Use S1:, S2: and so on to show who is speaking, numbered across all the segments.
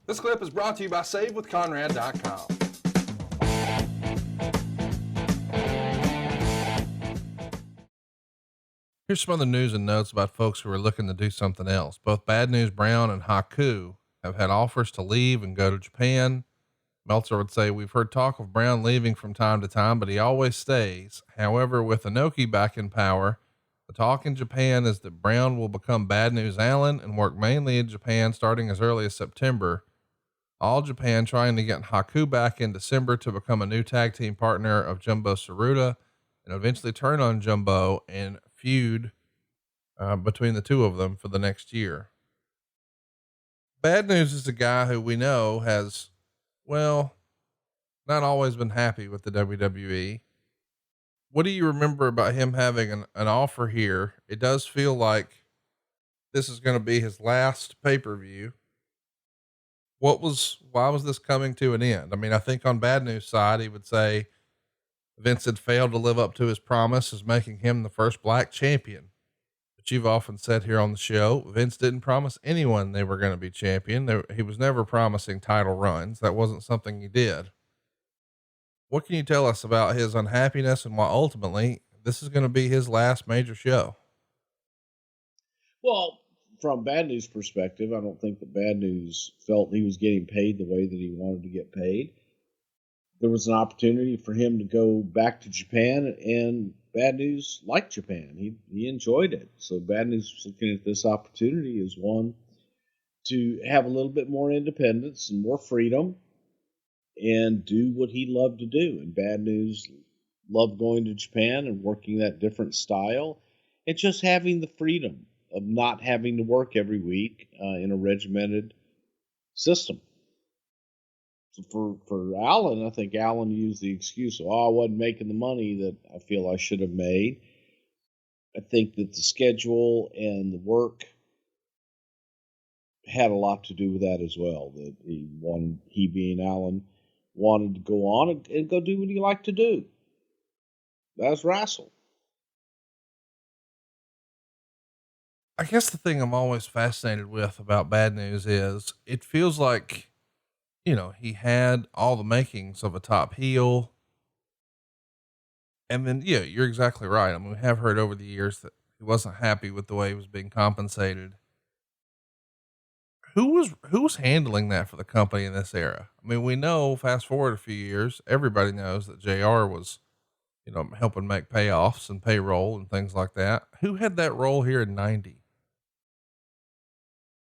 S1: This clip is brought to you by SaveWithConrad.com. Here's some other news and notes about folks who are looking to do something else. Both Bad News Brown and Haku have had offers to leave and go to Japan. Meltzer would say, we've heard talk of Brown leaving from time to time, but he always stays. However, with Inoki back in power, the talk in Japan is that Brown will become Bad News Allen and work mainly in Japan starting as early as September. All Japan trying to get Haku back in December to become a new tag team partner of Jumbo Tsuruta and eventually turn on Jumbo and feud between the two of them for the next year. Bad News is a guy who we know has, well, not always been happy with the WWE. What do you remember about him having an offer here? It does feel like this is going to be his last pay-per-view. Why was this coming to an end? I mean, I think on Bad News side, he would say Vince had failed to live up to his promise as making him the first black champion. But you've often said here on the show, Vince didn't promise anyone they were going to be champion. He was never promising title runs. That wasn't something he did. What can you tell us about his unhappiness and why ultimately this is going to be his last major show?
S2: Well, from Bad News perspective, I don't think that Bad News felt he was getting paid the way that he wanted to get paid. There was an opportunity for him to go back to Japan, and Bad News liked Japan. He enjoyed it. So Bad News was looking at this opportunity as one to have a little bit more independence and more freedom and do what he loved to do. And Bad News loved going to Japan and working that different style and just having the freedom of not having to work every week in a regimented system. So for Allen, I think Allen used the excuse of, I wasn't making the money that I feel I should have made. I think that the schedule and the work had a lot to do with that as well. That he being Allen, wanted to go on and go do what he liked to do. That's Wrestle.
S1: I guess the thing I'm always fascinated with about Bad News is it feels like, he had all the makings of a top heel. And then, yeah, you're exactly right. I mean, we have heard over the years that he wasn't happy with the way he was being compensated. Who was handling that for the company in this era? I mean, we know, fast forward a few years, everybody knows that JR was, helping make payoffs and payroll and things like that. Who had that role here in 90?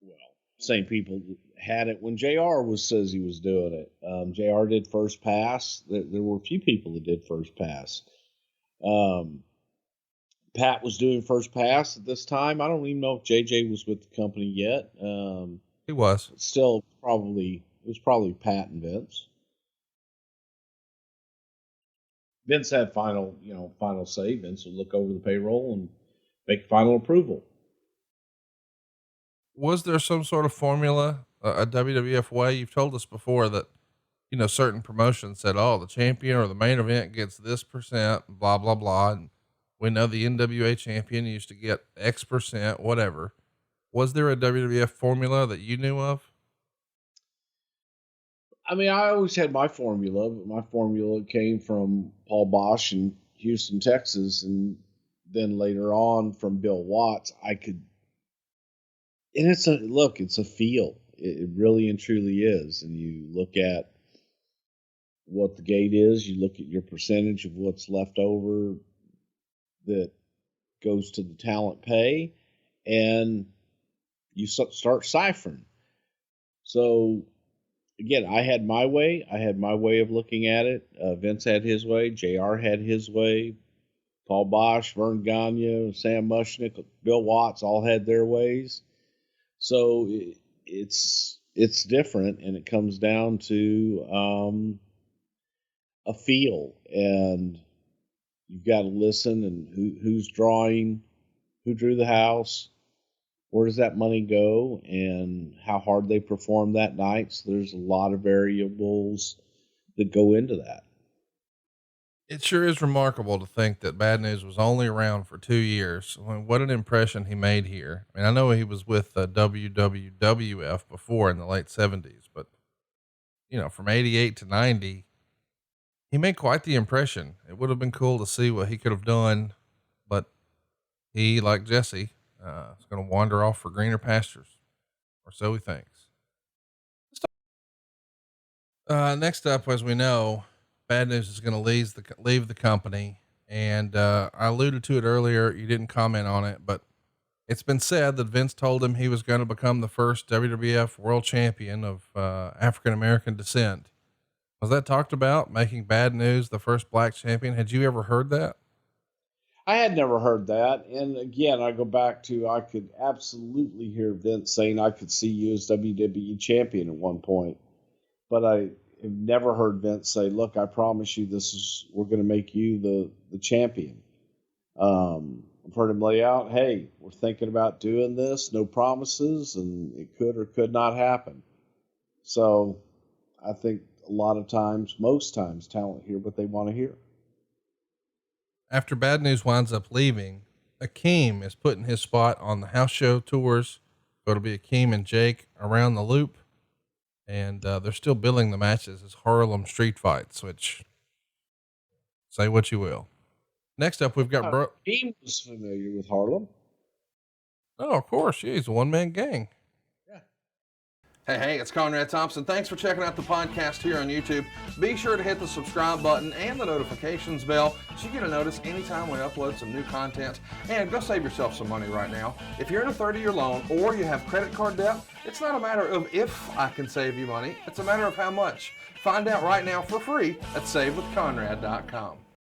S2: Well, same people had it when JR says he was doing it. JR did First Pass. There were a few people that did First Pass. Pat was doing First Pass at this time. I don't even know if JJ was with the company yet.
S1: He was.
S2: Still it was probably Pat and Vince. Vince had final say. Vince would look over the payroll and make final approval.
S1: Was there some sort of formula, a WWF way? You've told us before that, certain promotions said, the champion or the main event gets this %, blah, blah, blah. And we know the NWA champion used to get X%, whatever. Was there a WWF formula that you knew of?
S2: I mean, I always had my formula, but my formula came from Paul Bosch in Houston, Texas. And then later on from Bill Watts, it's a feel. It really and truly is. And you look at what the gate is, you look at your percentage of what's left over that goes to the talent pay, and you start ciphering. So again, I had my way. I had my way of looking at it. Vince had his way. JR had his way. Paul Bosch, Vern Gagne, Sam Mushnick, Bill Watts all had their ways. So it's different, and it comes down to a feel, and you've got to listen and who's drawing, who drew the house, where does that money go, and how hard they perform that night. So there's a lot of variables that go into that.
S1: It sure is remarkable to think that Bad News was only around for 2 years. I mean, what an impression he made here. I mean, I know he was with WWF before in the late 70s, but from 88 to 90, he made quite the impression. It would have been cool to see what he could have done, but he, like Jesse, is going to wander off for greener pastures, or so he thinks. Next up, as we know, Bad News is going to leave the company. And, I alluded to it earlier. You didn't comment on it, but it's been said that Vince told him he was going to become the first WWF world champion of, African-American descent. Was that talked about, making Bad News the first black champion? Had you ever heard that?
S2: I had never heard that. And again, I go back to, I could absolutely hear Vince saying, I could see you as WWE champion at one point, but I have never heard Vince say, look, I promise you we're going to make you the champion. I've heard him lay out, hey, we're thinking about doing this, no promises, and it could or could not happen. So I think a lot of times, most times, talent hear what they want to hear.
S1: After Bad News winds up leaving, Akeem is putting his spot on the house show tours. It'll be Akeem and Jake around the loop. And, they're still billing the matches as Harlem street fights, which, say what you will. Next up, we've got
S2: Akeem was familiar with Harlem.
S1: Oh, of course. Yeah, he's a one-man gang.
S2: Yeah.
S1: Hey, it's Conrad Thompson. Thanks for checking out the podcast here on YouTube. Be sure to hit the subscribe button and the notifications bell so you get a notice anytime we upload some new content. And go save yourself some money right now. If you're in a 30-year loan or you have credit card debt, it's not a matter of if I can save you money. It's a matter of how much. Find out right now for free at SaveWithConrad.com.